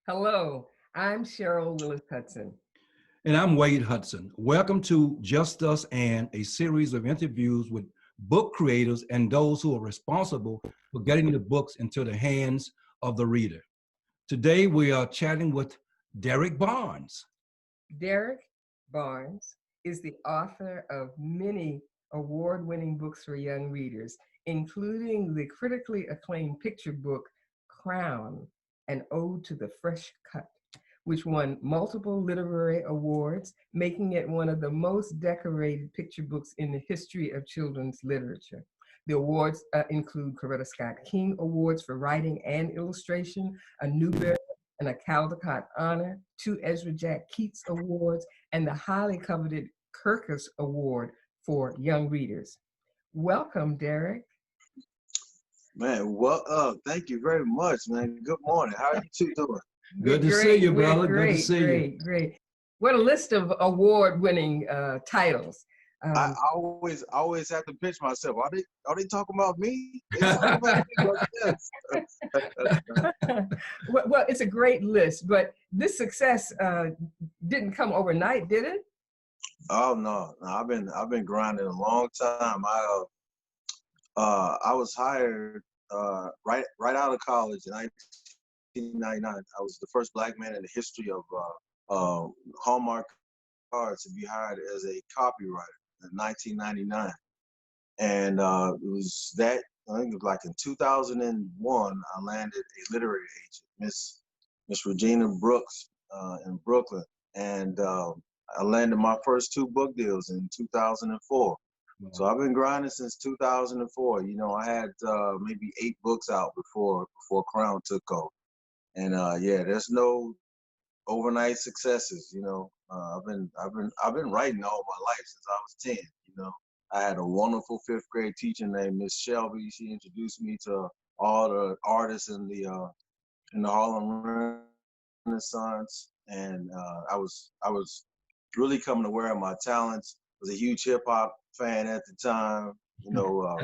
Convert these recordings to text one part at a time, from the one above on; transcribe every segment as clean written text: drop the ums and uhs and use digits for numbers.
Hello, I'm Cheryl Willis Hudson. And I'm Wade Hudson. Welcome to Just Us and a series of interviews with book creators and those who are responsible for getting the books into the hands of the reader. Today we are chatting with Derrick Barnes. Derrick Barnes is the author of many award-winning books for young readers, including the critically acclaimed picture book, Crown, an Ode to the Fresh Cut, which won multiple literary awards, making it one of the most decorated picture books in the history of children's literature. The awards include Coretta King Awards for writing and illustration, a Newbery and a Caldecott Honor, 2 Ezra Jack Keats Awards, and the highly coveted Kirkus Award for young readers. Welcome, Derrick. Man, well, thank you very much, man. Good morning. How are you two doing? Good to see you, brother. Great, Good to see you. Great. What a list of award-winning titles. I always have to pitch myself. Are they talking about me? They talking about me? Well, it's a great list, but this success didn't come overnight, did it? Oh no, I've been grinding a long time. I was hired right out of college in 1999. I was the first Black man in the history of Hallmark cards to be hired as a copywriter in 1999, and it was that I think it was like in 2001 I landed a literary agent, Miss Regina Brooks in Brooklyn, and I landed my first 2 book deals in 2004. So I've been grinding since 2004. You know, I had maybe 8 books out before Crown took over, and yeah, there's no overnight successes. You know, I've been writing all my life since I was 10. You know, I had a wonderful 5th grade teacher named Miss Shelby. She introduced me to all the artists in the Harlem Renaissance, and I was really coming aware of my talents. Was a huge hip hop fan at the time. You know,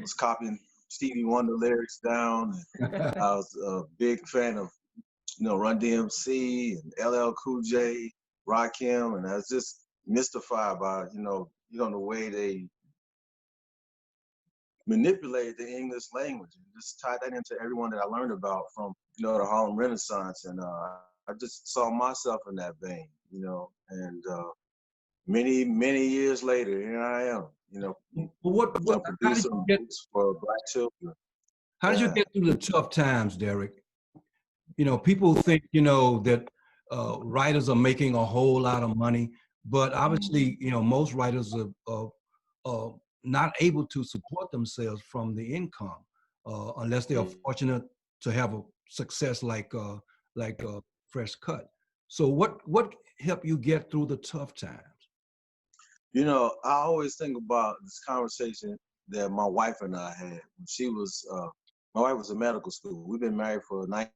was copying Stevie Wonder lyrics down. I was a big fan of, Run DMC and LL Cool J, Rakim, and I was just mystified by, the way they manipulated the English language and just tied that into everyone that I learned about from, the Harlem Renaissance. And I just saw myself in that vein, and many years later, here I am, producing books for Black children. How did you get through the tough times, Derrick? People think, that writers are making a whole lot of money, but obviously, most writers are not able to support themselves from the income unless they are fortunate to have a success like Fresh Cut. So what helped you get through the tough times? I always think about this conversation that my wife and I had when she was, my wife was in medical school. We've been married for 19,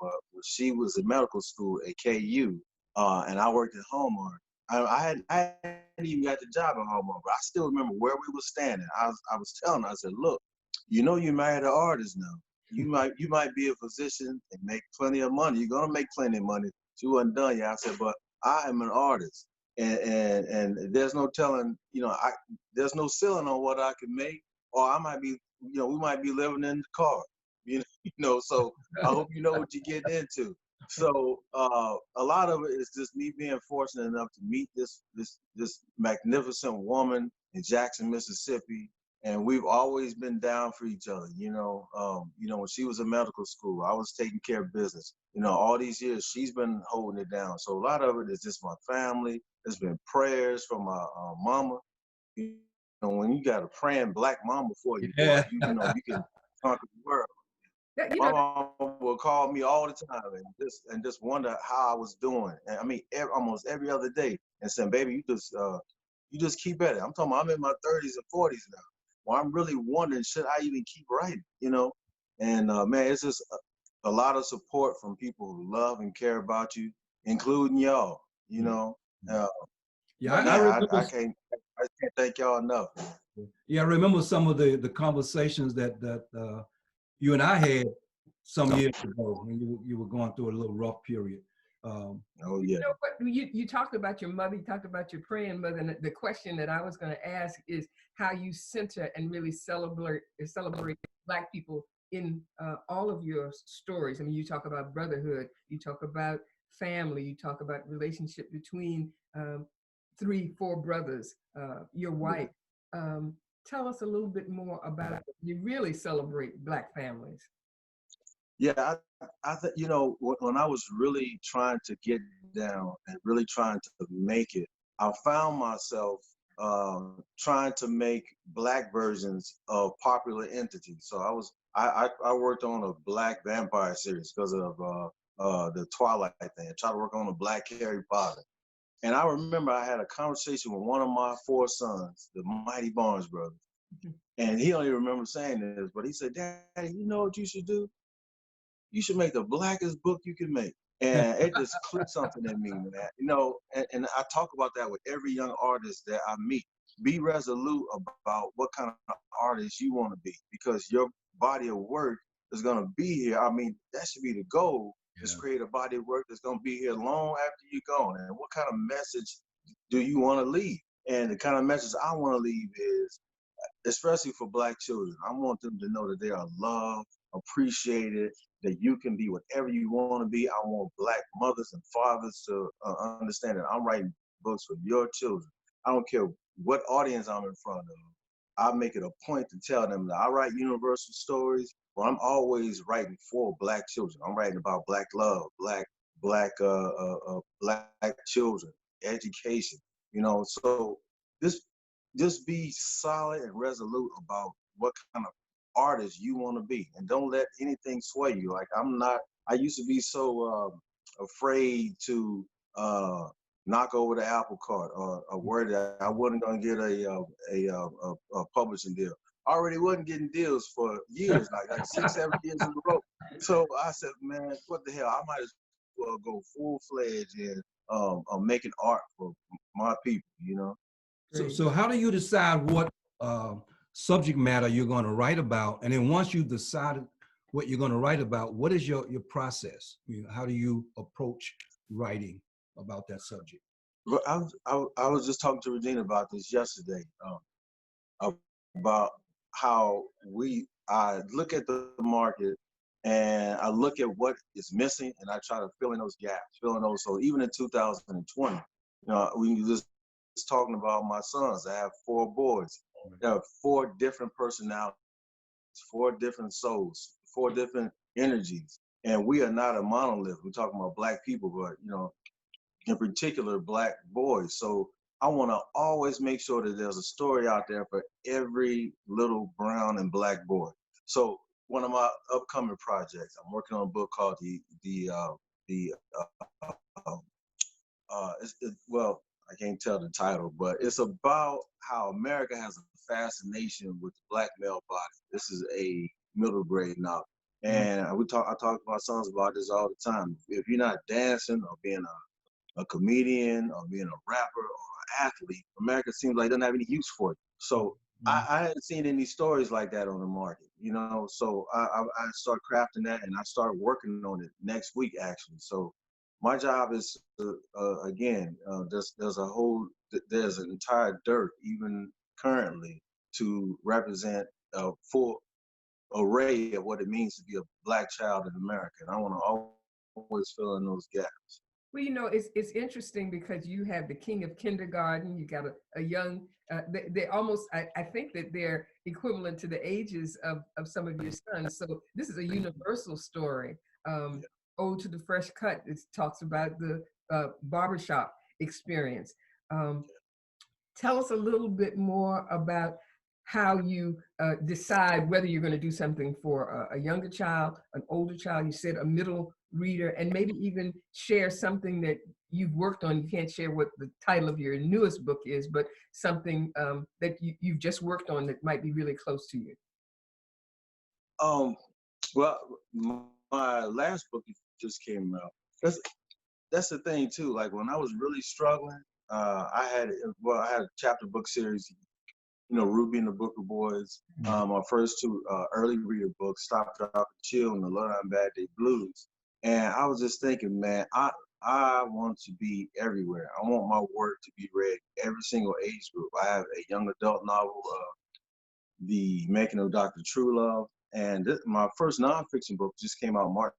but when she was in medical school at KU, and I worked at Hallmark. I hadn't even got the job at Hallmark, but I still remember where we were standing. I was telling her, I said, look, you married an artist now. You might be a physician and make plenty of money. You're gonna make plenty of money. She wasn't done yet. I said, but I am an artist, and there's no telling, there's no ceiling on what I can make, or I might be, we might be living in the car, so I hope you know what you're getting into. So a lot of it is just me being fortunate enough to meet this magnificent woman in Jackson, Mississippi. And we've always been down for each other, when she was in medical school, I was taking care of business. All these years, she's been holding it down. So a lot of it is just my family. There's been prayers from my mama. When you got a praying Black mama for you, boy, you can conquer the world. My mom would call me all the time and just wonder how I was doing. And I mean, almost every other day, and saying, "Baby, you just keep at it." I'm talking about I'm in my 30s and 40s now. Well, I'm really wondering, should I even keep writing? And man, it's just a lot of support from people who love and care about you, including y'all. I can't thank y'all enough. Yeah, I remember some of the conversations that you and I had some years ago when you were going through a little rough period. Oh yeah. You know what? You talked about your mother, you talked about your praying mother, and the question that I was going to ask is how you center and really celebrate Black people in all of your stories. I mean, you talk about brotherhood, you talk about family, you talk about relationship between 3, 4 brothers, your wife. Tell us a little bit more about how you really celebrate Black families. Yeah, I think, you know, when I was really trying to get down and really trying to make it, I found myself trying to make Black versions of popular entities. So I worked on a Black vampire series because of the Twilight thing. I tried to work on a Black Harry Potter. And I remember I had a conversation with one of my 4 sons, the Mighty Barnes brothers. And he don't even remember saying this, but he said, "Daddy, you know what you should do? You should make the Blackest book you can make." And it just clicked something in me, man. You know, and I talk about that with every young artist that I meet. Be resolute about what kind of artist you want to be, because your body of work is going to be here. I mean, that should be the goal, is create a body of work that's going to be here long after you're gone. And what kind of message do you want to leave? And the kind of message I want to leave is, especially for Black children, I want them to know that they are loved, appreciated, that you can be whatever you want to be. I want Black mothers and fathers to understand that I'm writing books for your children. I don't care what audience I'm in front of. I make it a point to tell them that I write universal stories, but I'm always writing for Black children. I'm writing about Black love, Black children, education. You know, so just be solid and resolute about what kind of artist you want to be, and don't let anything sway you. Like I used to be so afraid to knock over the apple cart, or worried that I wasn't going to get a publishing deal. I already wasn't getting deals for years, like 6, 7 years in a row. So I said, man, what the hell? I might as well go full-fledged in making art for my people, you know? So how do you decide what subject matter you're going to write about? And then once you've decided what you're going to write about, what is your process? You know, how do you approach writing about that subject? But I was just talking to Regina about this yesterday, about how I look at the market and I look at what is missing, and I try to fill in those gaps, So even in 2020, you know, we just talking about my sons. I have 4 boys. They have 4 different personalities, 4 different souls, 4 different energies, and we are not a monolith. We're talking about Black people, but you know, in particular, Black boys. So I want to always make sure that there's a story out there for every little brown and Black boy. So one of my upcoming projects, I'm working on a book called well, I can't tell the title, but it's about how America has a fascination with the Black male body. This is a middle grade novel. And I talk to my sons about this all the time. If you're not dancing or being a comedian or being a rapper or an athlete, America seems like it doesn't have any use for it. So I hadn't seen any stories like that on the market, you know. So I start crafting that, and I start working on it next week, actually. So my job is to, again, there's an entire dearth, even currently, to represent a full array of what it means to be a Black child in America. And I want to always fill in those gaps. Well, you know, it's interesting because you have the king of kindergarten, you got a young, they almost, I think that they're equivalent to the ages of some of your sons. So this is a universal story. Ode to the Fresh Cut, it talks about the barbershop experience. Tell us a little bit more about how you decide whether you're going to do something for a younger child, an older child, you said a middle reader, and maybe even share something that you've worked on. You can't share what the title of your newest book is, but something that you've just worked on that might be really close to you. Well, my last book just came out. That's the thing too. Like when I was really struggling, I had a chapter book series Ruby and the Booker Boys. My first two early reader books, Stop, Drop, and Chill, and the Love and Bad Day Blues. And I was just thinking, man, I want to be everywhere. I want my work to be read every single age group. I have a young adult novel, The Making of Dr. Truelove, and my first nonfiction book just came out March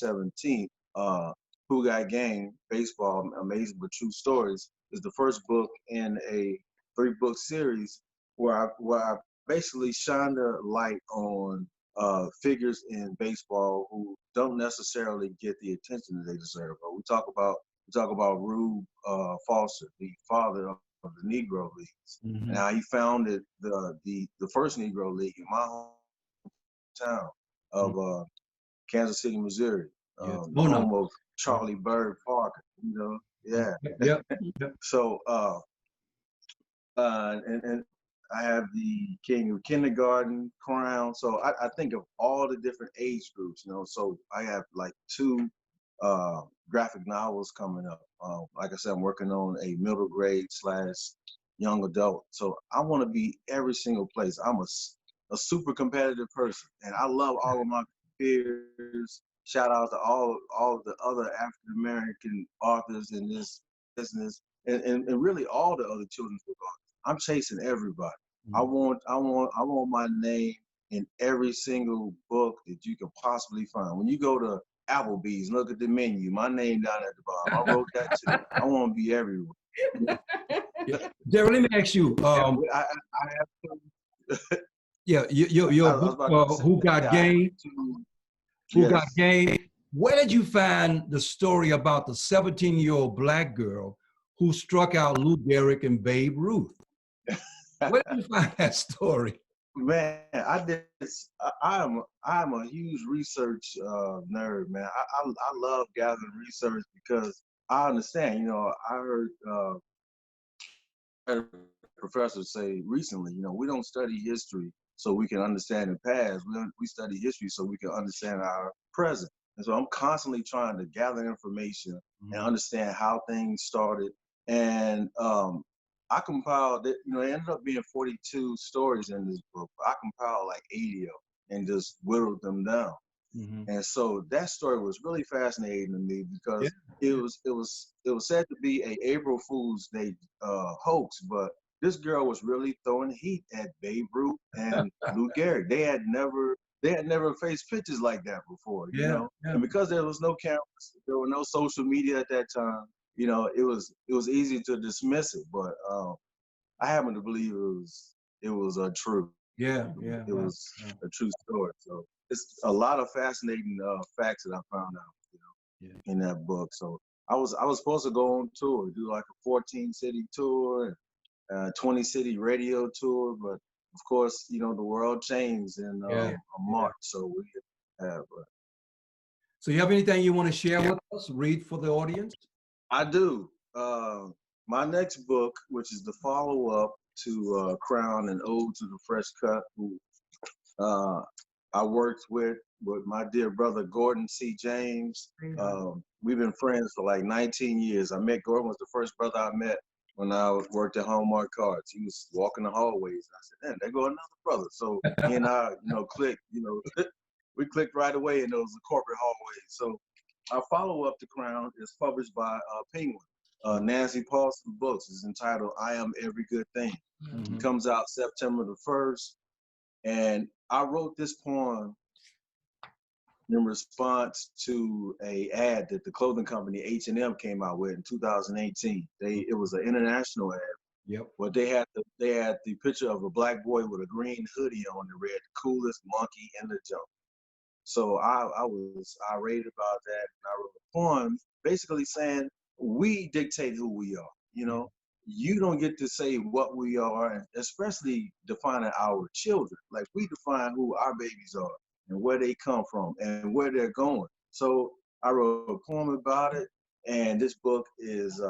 17th. Who Got Game? Baseball, Amazing but True Stories is the first book in a 3-book series where I basically shine the light on figures in baseball who don't necessarily get the attention that they deserve. But we talk about Rube Foster, the father of the Negro Leagues, and how he founded the first Negro League in my hometown of Kansas City, Missouri, the home of Charlie Bird Parker. Yeah. Yep. So and I have the King of Kindergarten crown. So I think of all the different age groups, So I have like 2 graphic novels coming up. Like I said, I'm working on a middle grade / young adult. So I want to be every single place. I'm a super competitive person, and I love all of my peers. Shout out to all of the other African American authors in this business, and really all the other children's book authors. I'm chasing everybody. I want my name in every single book that you can possibly find. When you go to Applebee's, look at the menu. My name down at the bottom. I wrote that too. I want to be everywhere. Derrick, let me ask you. I have your book, Who Got Game? Who Got Game? Where did you find the story about the 17-year-old black girl who struck out Lou Gehrig and Babe Ruth? Where did you find that story? Man, I'm a huge research nerd, man. I love gathering research because I understand. I heard a professor say recently, we don't study history so we can understand the past. We study history so we can understand our present. And so I'm constantly trying to gather information and understand how things started. And I compiled it, it ended up being 42 stories in this book. I compiled like 80 of them and just whittled them down. And so that story was really fascinating to me because it was said to be a April Fool's Day hoax, but this girl was really throwing heat at Babe Ruth and Lou Gehrig. They had never faced pictures like that before, you know. And because there was no cameras, there were no social media at that time. It was easy to dismiss it, but I happen to believe it was true. It was a true story. So it's a lot of fascinating facts that I found out, in that book. So I was supposed to go on tour, do like a 14-city tour, and 20-city radio tour, but of course, the world changed in March. So we have. So you have anything you want to share with us? Read for the audience. I do. My next book, which is the follow-up to Crown and Ode to the Fresh Cut, who I worked with my dear brother Gordon C. James. We've been friends for like 19 years. Gordon was the first brother I met when I worked at Hallmark Cards. He was walking the hallways. I said, "Man, there go another brother." So he and I, clicked. We clicked right away in those corporate hallways. So our follow-up to Crown is published by Penguin. Nancy Paulson Books is entitled "I Am Every Good Thing." It comes out September the 1st. And I wrote this poem in response to a ad that the clothing company H&M came out with in 2018. It was an international ad. But they had the picture of a black boy with a green hoodie on that read "The Coolest Monkey in the Jungle." So I was irate about that, and I wrote a poem basically saying we dictate who we are. You don't get to say what we are, and especially defining our children. Like, we define who our babies are and where they come from and where they're going. So I wrote a poem about it, and this book is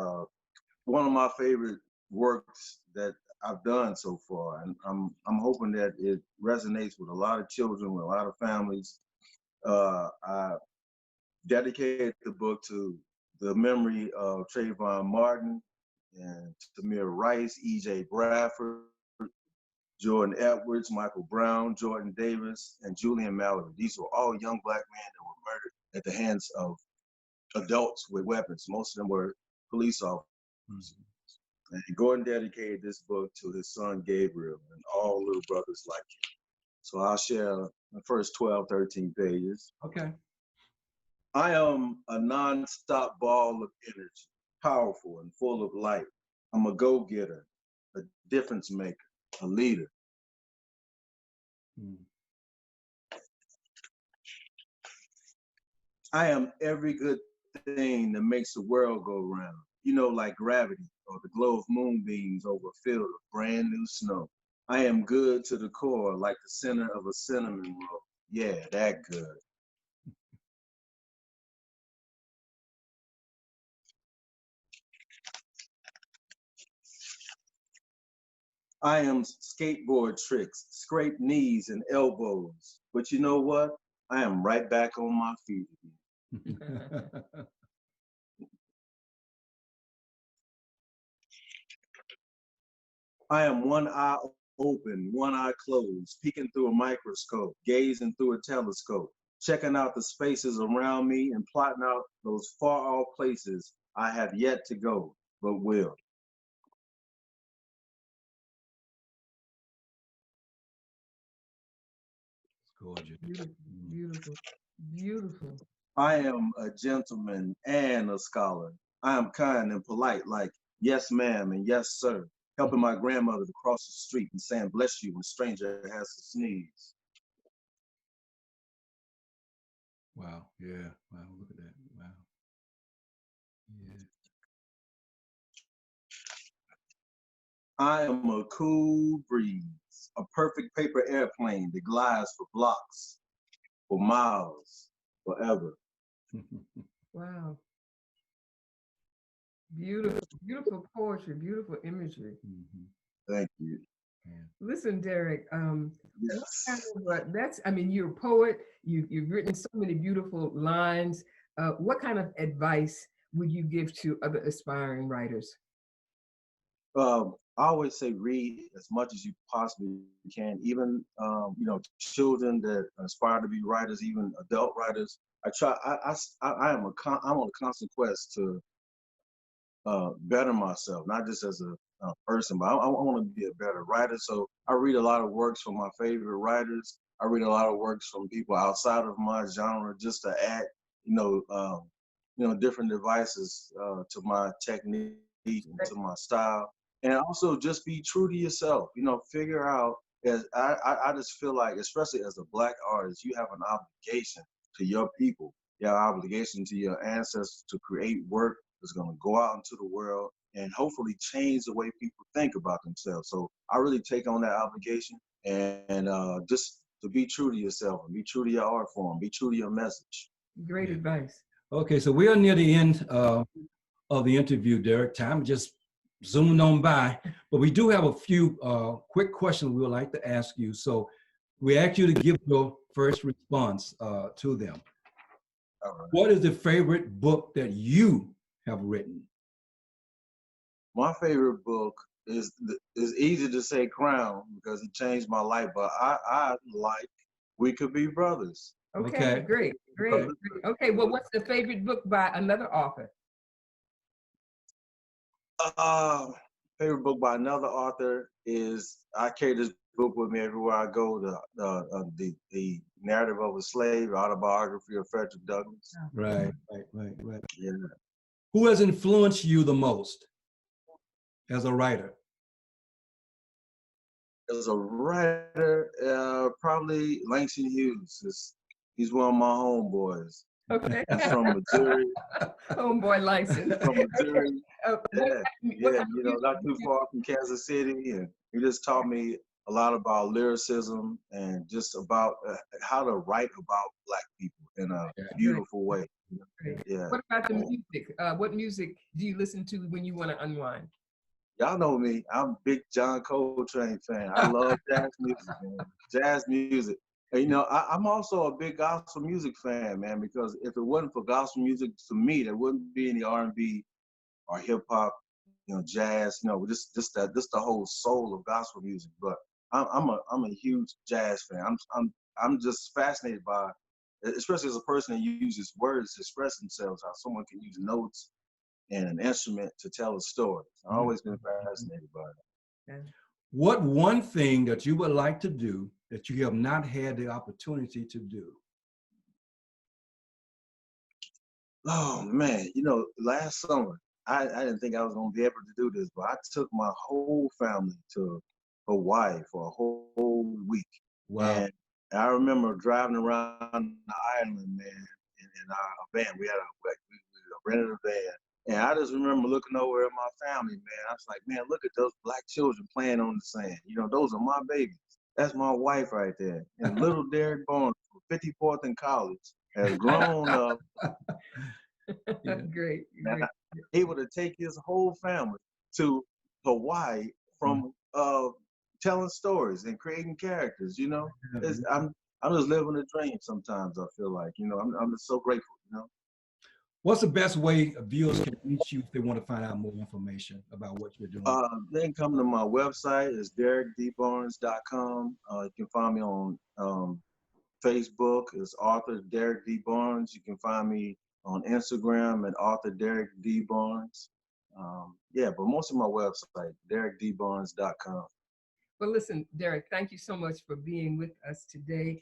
one of my favorite works that I've done so far. And I'm hoping that it resonates with a lot of children, with a lot of families. I dedicated the book to the memory of Trayvon Martin and Tamir Rice, E.J. Bradford, Jordan Edwards, Michael Brown, Jordan Davis, and Julian Mallory. These were all young black men that were murdered at the hands of adults with weapons. Most of them were police officers. Mm-hmm. And Gordon dedicated this book to his son Gabriel and all little brothers like him. So I'll share the first 12, 13 pages. Okay. I am a non-stop ball of energy, powerful and full of light. I'm a go-getter, a difference maker, a leader. I am every good thing that makes the world go round. You know, like gravity or the glow of moonbeams over a field of brand new snow. I am good to the core, like the center of a cinnamon roll. Yeah, that good. I am skateboard tricks, scrape knees and elbows. But you know what? I am right back on my feet again. I am one eye open, one eye closed, peeking through a microscope, gazing through a telescope, checking out the spaces around me and plotting out those far-off places I have yet to go, but will. Gorgeous. Beautiful, beautiful, beautiful. I am a gentleman and a scholar. I am kind and polite, like yes, ma'am, and yes, sir, helping my grandmother to cross the street and saying bless you when a stranger has to sneeze. Wow, yeah, wow, look at that, wow. Yeah. I am a cool breeze, a perfect paper airplane that glides for blocks, for miles, forever. Wow. Beautiful, beautiful poetry, beautiful imagery. Thank you. Yeah. Listen, Derrick, yes. that's, I mean, you're a poet, you've written so many beautiful lines. What kind of advice would you give to other aspiring writers? I always say read as much as you possibly can, even, you know, children that aspire to be writers, even adult writers. I'm on a constant quest to better myself, not just as a person, but I want to be a better writer. So I read a lot of works from my favorite writers. I read a lot of works from people outside of my genre, just to add, you know, different devices to my technique and to my style. And also just be true to yourself. You know, figure out. As I just feel like, especially as a Black artist, you have an obligation to your people. You have an obligation to your ancestors to create work that's going to go out into the world and hopefully change the way people think about themselves. So I really take on that obligation and just to be true to yourself and be true to your art form, be true to your message. Great advice. Okay, so we are near the end of the interview, Derrick. Time just zoomed on by, but we do have a few quick questions we would like to ask you. So we ask you to give your first response to them. All right. What is the favorite book that you have written? My favorite book is easy to say Crown because it changed my life, but I like We Could Be Brothers. Okay, great. Okay, well, what's the favorite book by another author? Favorite book by another author is, I carry this book with me everywhere I go, the Narrative of a Slave, Autobiography of Frederick Douglass. Right. Yeah. Who has influenced you the most as a writer? As a writer, probably Langston Hughes. He's one of my homeboys. Okay. He's from Missouri. Homeboy Langston. From Missouri. Yeah, you know, not too far from Kansas City. And he just taught me a lot about lyricism and just about how to write about Black people in a beautiful way. Yeah. What about the music? What music do you listen to when you want to unwind? Y'all know me. I'm a big John Coltrane fan. I love jazz music, man. Jazz music. And, you know, I'm also a big gospel music fan, man, because if it wasn't for gospel music, to me, there wouldn't be any R&B or hip hop, you know, jazz, you know, just the whole soul of gospel music. But I'm a huge jazz fan. I'm just fascinated by, especially as a person that uses words to express themselves, how someone can use notes and an instrument to tell a story. I've always been fascinated by it. Yeah. What one thing that you would like to do that you have not had the opportunity to do? Oh man, last summer I didn't think I was gonna be able to do this, but I took my whole family to Hawaii for a whole week. Wow. And I remember driving around the island, man, in our van. We rented a van. And I just remember looking over at my family, man. I was like, man, look at those black children playing on the sand. Those are my babies. That's my wife right there. And little Derrick Barnes, 54th in college, has grown up. Yeah. Great. And able to take his whole family to Hawaii from telling stories and creating characters. I'm just living a dream sometimes. I feel like I'm just so grateful. What's the best way viewers can reach you if they want to find out more information about what you're doing? They can come to my website. It's DerrickDBarnes.com. You can find me on Facebook. It's Author Derrick D. Barnes. You can find me on Instagram at Author Derrick D. Barnes. But most of my website, DerrickDBarnes.com. Well, listen, Derrick, thank you so much for being with us today.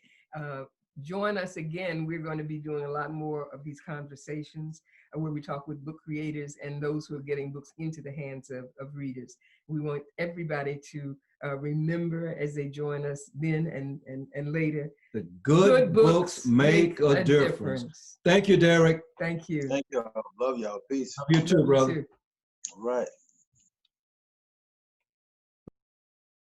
Join us again. We're going to be doing a lot more of these conversations where we talk with book creators and those who are getting books into the hands of readers. We want everybody to remember as they join us then and later. The good books make a difference. Thank you, Derrick. Thank you. Thank you. Love y'all. Peace. Love you too, brother. All right.